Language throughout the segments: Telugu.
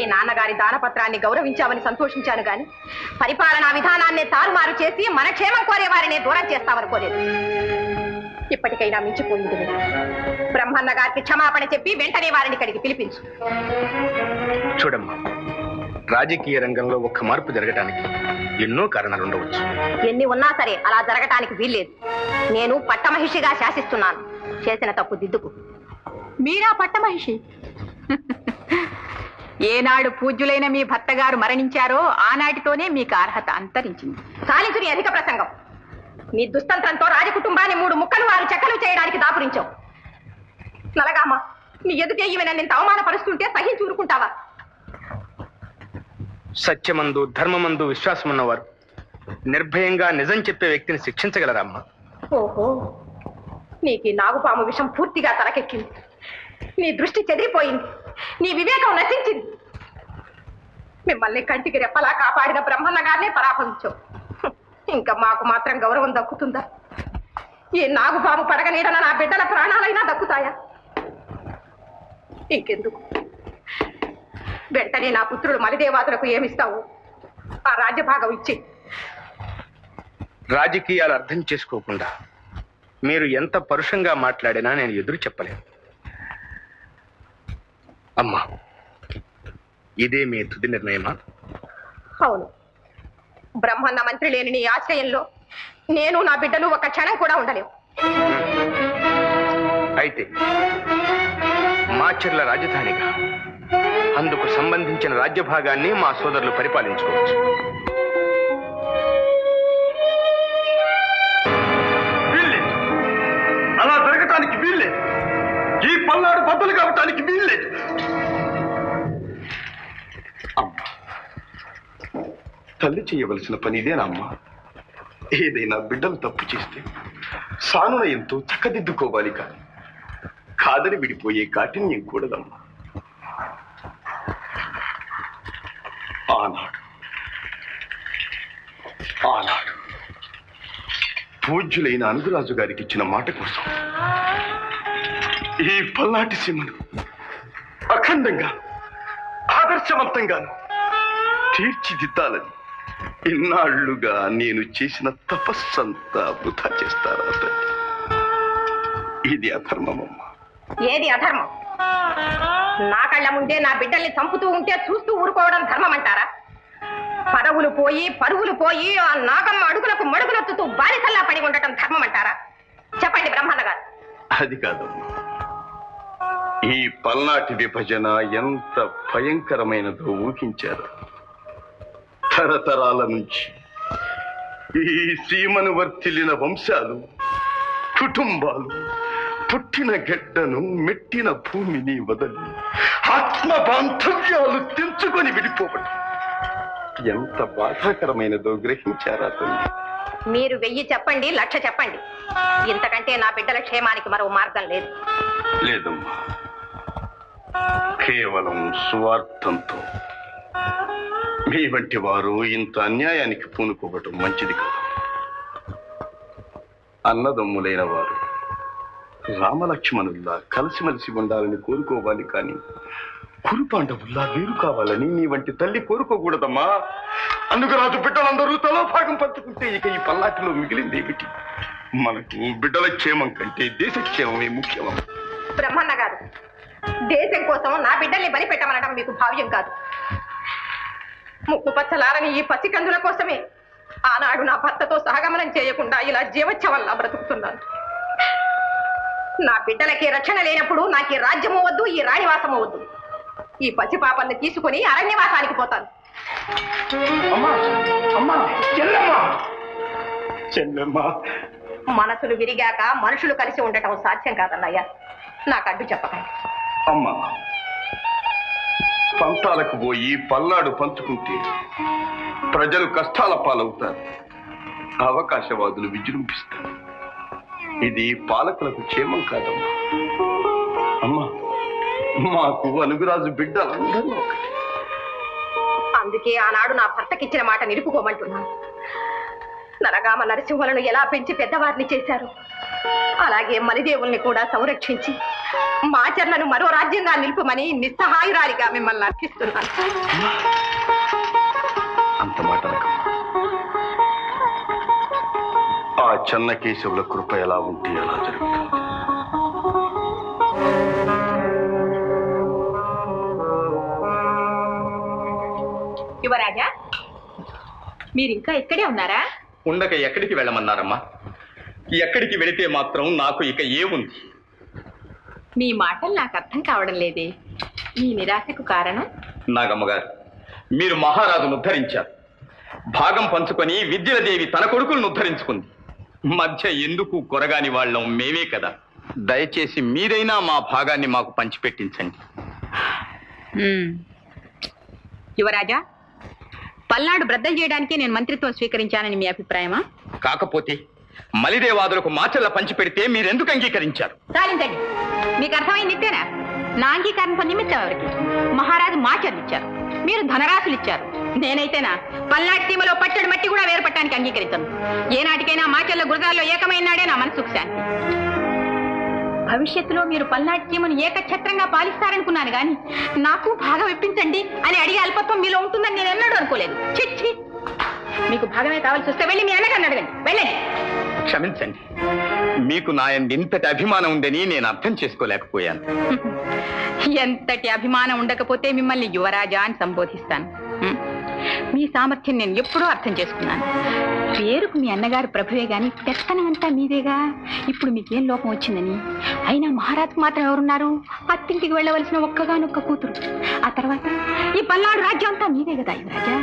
మీ నాన్నగారి దానపత్రాన్ని గౌరవించామని సంతోషించాను గాని పరిపాలనా విధానాన్ని తారుమారు చేసి మన క్షేమం కోరే వారిని దూరం చేస్తామనుకోలేదు. ఇప్పటికైనా మించిపోయింది. బ్రహ్మన్న గారికి క్షమాపణ చెప్పి వెంటనే వారిని ఇక్కడికి పిలిపించు. చూడమ్మా, రాజకీయ రంగంలో ఒక్క మార్పు జరగడానికి ఎన్నో కారణాలు ఉండవచ్చు. ఎన్ని ఉన్నా సరే అలా జరగటానికి వీల్లేదు. నేను పట్టమహిషిగా శాసిస్తున్నాను. చేసిన తప్పు దిద్దుకు. మీరా పట్టమహిషి? ఏనాడు పూజ్యులైన మీ భర్త గారు మరణించారో ఆనాటితోనే మీకు అర్హత అంతరించింది. సాలించుని అధిక ప్రసంగం. నీ దుస్తంత్రంతో రాజకుటుంబాన్ని 3 ముక్కలు 6 చెక్కలు చేయడానికి దాపురించావు. నలగామా, నీ ఎదుటే ఈమె నన్ను ఇంత అవమానపరుస్తుంటే సహించి ఊరుకుంటావా? సత్యమందు ధర్మమందు విశ్వాసమున్నవారు నిర్భయంగా నిజం చెప్పే వ్యక్తిని శిక్షించగలరా అమ్మా? ఓహో, నీకు ఈ నాగుపాము విషం పూర్తిగా తలకెక్కింది. నీ దృష్టి చెదిరిపోయింది. నీ వివేకం నశించింది. మిమ్మల్ని కంటికి రెప్పలా కాపాడిన బ్రహ్మన్న గారినే పరాభవించావు. ఇంకా మాకు మాత్రం గౌరవం దక్కుతుందా? ఈ నాగుపాము పడగ నీడన నా బిడ్డల ప్రాణాలైనా దక్కుతాయా? ఇంకెందుకు, వెంటనే నా పుత్రుడు మలిదేవాదులకు ఏమిస్తావు? ఆ రాజ్యభాగం ఇచ్చి. రాజకీయాలు అర్థం చేసుకోకుండా మీరు ఎంత పరుషంగా మాట్లాడినా నేను ఎదురు చెప్పలేను. అమ్మా, ఇదే మీ తుది నిర్ణయమా? అవును. బ్రహ్మన్న మంత్రి లేని నీ ఆశ్రయంలో నేను నా బిడ్డలు ఒక క్షణం కూడా ఉండలేవు. అయితే మాచర్ల రాజధానిగా అందుకు సంబంధించిన రాజ్యభాగాన్ని మా సోదరులు పరిపాలించుకోవచ్చు. అలా జరగటానికి వీల్లేదు. ఈ పల్నాడు బద్దలు కావటానికి వీల్లేదు. అమ్మా, తల్లి చేయవలసిన పని ఇదేనమ్మా. ఏదైనా బిడ్డలు తప్పు చేస్తే సానునయంతో చక్కదిద్దుకోవాలి, కానీ కాదని విడిపోయే కాఠిన్యం కూడదమ్మా. ఆనాడు పూజ్యులైన అనుగురాజు గారికి ఇచ్చిన మాట కోసం ఈ పల్నాటి సీమను అఖండంగా ఆదర్శవంతంగాను తీర్చిదిద్దాలని ఇన్నాళ్లుగా నేను చేసిన తపస్సంతా వృధా చేస్తారా తల్లి? ఇది అధర్మమమ్మా. ఏది అధర్మం? నా కళ్ళ ముందే నా బిడ్డల్ని చంపుతూ ఉంటే చూస్తూ ఊరుకోవడం ధర్మం అంటారా? పదవులు పోయి పరువులు పోయి ఆ నాగమ్మ అడుగులకు మడుగులొత్తుతూ బానిసల్లా పడి ఉండటం ధర్మం అంటారా? చెప్పండి బ్రహ్మన్న గారు. అది కాదమ్మా. ఈ పల్నాటి విభజన ఎంత భయంకరమైనదో ఊహించారు. తరతరాల నుంచి ఈ సీమను వర్తిల్లిన వంశాలు, కుటుంబాలు పుట్టిన గడ్డను మెట్టిన భూమిని వదలి ఆత్మ బాంధవ్యాలు తెంచుకొని విడిపోవడం ఎంత బాధాకరమైనదో గ్రహించారా తల్లి? మీరు 1000 చెప్పండి, 1,00,000 చెప్పండి, ఇంతకంటే నా బిడ్డల క్షేమానికి మరో మార్గం లేదు. లేదమ్మా, కేవలం స్వార్థంతో మీ వంటి వారు ఇంత అన్యాయానికి పూనుకోవటం మంచిది కాదు. అన్నదమ్ములైన వారు రామలక్ష్మణుల్లా కలిసిమెలిసి ఉండాలని కోరుకోవాలి, కానీ కురుపాండవుల్లా వేరు కావాలని నీ వంటి తల్లి కోరుకోకూడదమ్మా. అందుకరాజు బిడ్డలందరూ తలో భాగం పంచుకుంటే ఇక ఈ పల్నాటిలో మిగిలింది ఏమిటి? మనకు బిడ్డల క్షేమం కంటే దేశ క్షేమమే ముఖ్యమా? బ్రహ్మన్న గారు, దేశం కోసం నా బిడ్డల్ని బలి పెట్టమనడం మీకు భావ్యం కాదు. ముక్కు పచ్చలారని ఈ పసికందుల కోసమే ఆనాడు నా భర్తతో సహగమనం చేయకుండా ఇలా జీవోత్సవల్లా బ్రతుకుతున్నాను. నా బిడ్డలకి రక్షణ లేనప్పుడు నాకు ఈ రాజ్యము వద్దు, ఈ రాణివాసము వద్దు. ఈ పసిపాపల్ని తీసుకుని అరణ్యవాసానికి పోతాను. మనసులు విరిగాక మనుషులు కలిసి ఉండటం సాధ్యం కాదన్నయ్యా. నాకు అడ్డు చెప్పకండి. అమ్మా, పంతాలకు పోయి పల్నాడు పంచుకుంటే ప్రజలు కష్టాల పాలవుతారు, అవకాశవాదులు విజృంభిస్తారు. ఇది పాలకులకు క్షేమం కాదమ్మా. అమ్మా, మాకు అనుగురాజు బిడ్డలందరూ ఒకటి. అందుకే ఆనాడు నా భర్తకిచ్చిన మాట నిలుపుకోమంటున్నాను. నరగామ నరసింహులను ఎలా పెంచి పెద్దవారిని చేశారు, అలాగే మలిదేవుల్ని కూడా సంరక్షించి మాచర్లను మరో రాజ్యంగా నిలుపుమని నిస్సహాయురాలిగా మిమ్మల్ని అర్థిస్తున్నాను. అంత మాట ఆ చెన్నకేశవుల కృప ఎలా ఉంటే ఎలా జరుగుతుంది. యువరాజా, మీరింకా ఇక్కడే ఉన్నారా? ఉండక ఎక్కడికి వెళ్ళమన్నారమ్మా? ఎక్కడికి వెళితే మాత్రం నాకు ఇక ఏముంది? మీ మాటలు నాకు అర్థం కావడం లేదే. మీ నిరాశకు కారణం? నాగమ్మగారు, మీరు మహారాజును ఉద్ధరించారు. భాగం పంచుకొని విద్యలదేవి తన కొడుకులను ఉద్ధరించుకుంది. మధ్య ఎందుకు కొరగాని వాళ్ళం మేమే కదా. దయచేసి మీరైనా మా భాగాన్ని మాకు పంచిపెట్టించండి. యువరాజా, పల్నాడు బ్రద్దలు చేయడానికి నేను మంత్రిత్వం స్వీకరించానని మీ అభిప్రాయమా? కాకపోతే మలిదేవాదులకు మాచర్ల పంచిపెడితే మీరెందుకు అంగీకరించారు? సాధించండి. మీకు అర్థమైంది ఇంతేనా? నా అంగీకారం నిమిత్తం ఎవరికి? మహారాజు మాచర్లు ఇచ్చారు, మీరు ధనరాశులు ఇచ్చారు. నేనైతేనా పల్నాటి సీమలో పచ్చడి మట్టి కూడా వేరుపట్టడానికి అంగీకరించను. ఏనాటికైనా మాచర్ల గురదాల్లో ఏకమైనాడే నా మనసుకు శాంతి. భవిష్యత్తులో మీరు పల్నాటి సీమను ఏకఛత్రంగా పాలిస్తారనుకున్నాను గాని నాకు భాగం ఇప్పించండి అని అడిగే అల్పత్వం మీలో ఉంటుందని నేను ఎన్నడూ అనుకోలేదు. చిచ్చి, మీకు భాగమే కావాల్సి వస్తే వెళ్ళి మీ అన్నగారిని అడగండి. వెళ్ళండి. క్షమించండి, మీకు నా యందు ఇంతటి అభిమానం ఉందని నేను అర్థం చేసుకోలేకపోయాను. ఎంతటి అభిమానం ఉండకపోతే మిమ్మల్ని యువరాజా అని సంబోధిస్తాను. మీ సామర్థ్యం నేను ఎప్పుడూ అర్థం చేసుకున్నాను. పేరుకు మీ అన్నగారు ప్రభువే గాని పెత్తనం అంతా మీదేగా. ఇప్పుడు మీకేం లోపం వచ్చిందని? అయినా మహారాజుకు మాత్రం ఎవరున్నారు? అత్తింటికి వెళ్ళవలసిన ఒక్కగానొక్క కూతురు. ఆ తర్వాత ఈ పల్నాడు రాజ్యం అంతా మీదే కదా యువరాజా.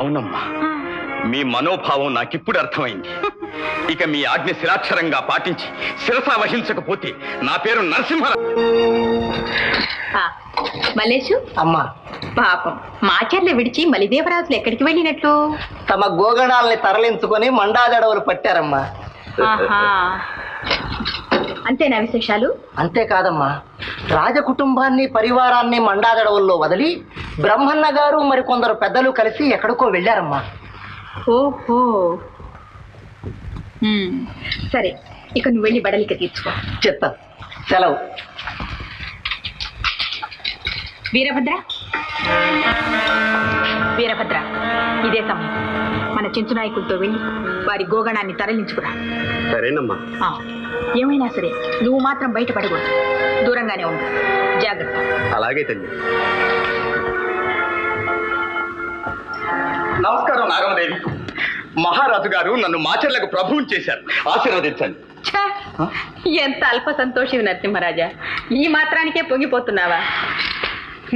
అవునమ్మా, మీ మనోభావం నాకిప్పుడు అర్థమైంది. ఇక మీ ఆజ్ఞ శిరాక్షరంగా పాటించి శిరస వహించకపోతే నా పేరు నరసింహరావు. మల్లేషు అమ్మా, పాపం మాచర్ల విడిచి మలిదేవరాజులు ఎక్కడికి వెళ్ళినట్లు? తమ గోగణాలని తరలించుకొని మండాదడవులు పట్టారమ్మా. అంతేనా విశేషాలు? అంతేకాదమ్మా, రాజకుటుంబాన్ని పరివారాన్ని మండాదడవుల్లో వదిలి బ్రహ్మన్న గారు మరికొందరు పెద్దలు కలిసి ఎక్కడికో వెళ్ళారమ్మా. ఓహో, సరే, ఇక నువ్వు వెళ్ళి బడలిక తీర్చుకో. చెత్త సెలవు. వీరభద్ర, వీరభద్ర, ఇదే సమయం. మన చెంచు నాయకులతో వెళ్ళి వారి గోగణాన్ని తరలించుకురా. సరేనమ్మా. ఏమైనా సరే నువ్వు మాత్రం బయటపడకూడదు, దూరంగానే ఉండు. జాగ్రత్త. అలాగే తల్లి. నమస్కారం నాగమదేవి. మహారాజు గారు నన్ను మాచర్లకు ప్రభువుని చేశారు, ఆశీర్వదించండి. ఎంత అల్ప సంతోషి నరసింహరాజా, ఈ మాత్రానికే పొంగిపోతున్నావా?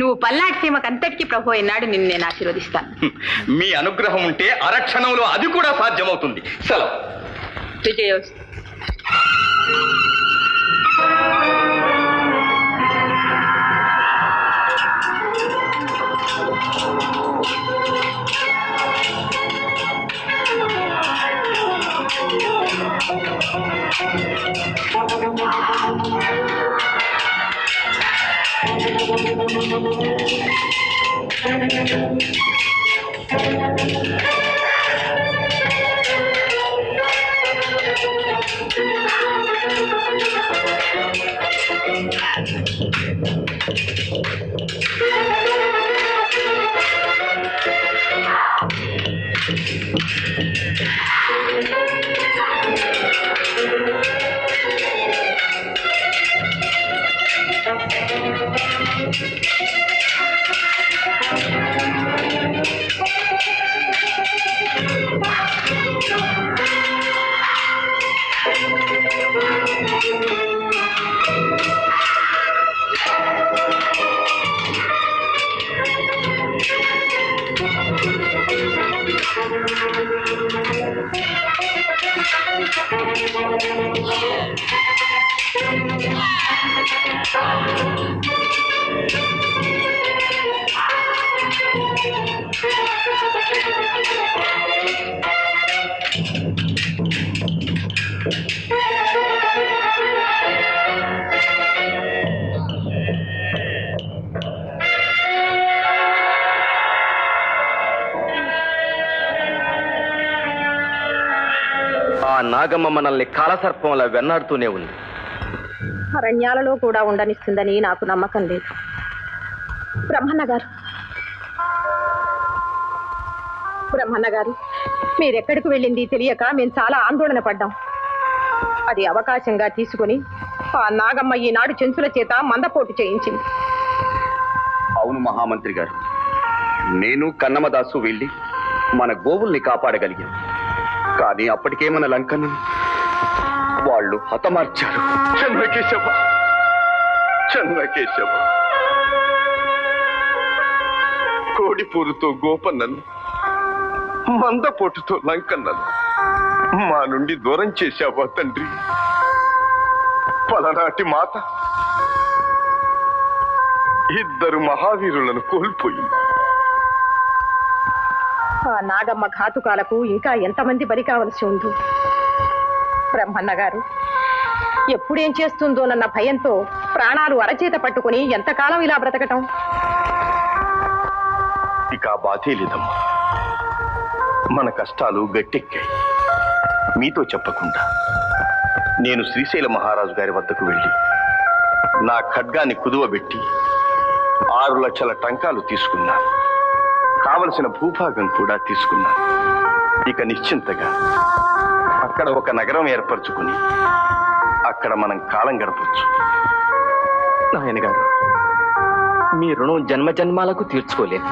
నువ్వు పల్నాటి సీమకు అంతటికీ ప్రభు అయినాడు. నిన్ను నేను ఆశీర్వదిస్తాను. మీ అనుగ్రహం ఉంటే అరక్షణంలో అది కూడా సాధ్యమవుతుంది. సెలవు. విజయోస్తు. నాగమ్మ మనల్ని కాలసర్పంలా వెన్నాడుతూనే ఉంది. అరణ్యాలలో కూడా ఉండనిస్తుందని నాకు నమ్మకం లేదు. బ్రహ్మన్న గారు మీరెక్కడికి వెళ్ళింది తెలియక మేము చాలా ఆందోళన పడ్డాం. అది అవకాశంగా తీసుకుని ఆ నాగమ్మ ఈనాడు చెంచుల చేత మందపోటు చేయించింది. అవును మహామంత్రి గారు, నేను కన్నమదాసు వెళ్ళి మన గోవుల్ని కాపాడగలిగాం. కానీ అప్పటికే మన లంకను వాళ్ళు హతమార్చారు. చెన్నకేశవ, చెన్నకేశవ, కోడిపూరుతో గోపన్నను, మందపోటుతో లంకన్నను మా నుండి దూరం చేశావా తండ్రి? పలనాటి మాత ఇద్దరు మహావీరులను కోల్పోయింది. ఆ నాగమ్మ ఘాతుకాలకు ఇంకా ఎంతమంది బలి కావలసి ఉందో. బ్రహ్మన్న గారు ఎప్పుడేం చేస్తుందోనన్న భయంతో ప్రాణాలు అరచేత పట్టుకుని ఎంతకాలం ఇలా బ్రతకటం? ఇక బాధే లేదమ్మా. మన కష్టాలు గట్టెక్కాయి. మీతో చెప్పకుండా నేను శ్రీశైల మహారాజు గారి వద్దకు వెళ్ళి నా ఖడ్గాన్ని కుదువబెట్టి 6 లక్షల టంకాలు తీసుకున్నాను. కావలసిన భూభాగం కూడా తీసుకున్నాను. ఇక నిశ్చింతగా అక్కడ ఒక నగరం ఏర్పరచుకుని అక్కడ మనం కాలం గడపచ్చు. నాయన గారు, మీ రుణం జన్మ జన్మాలకు తీర్చుకోలేదు.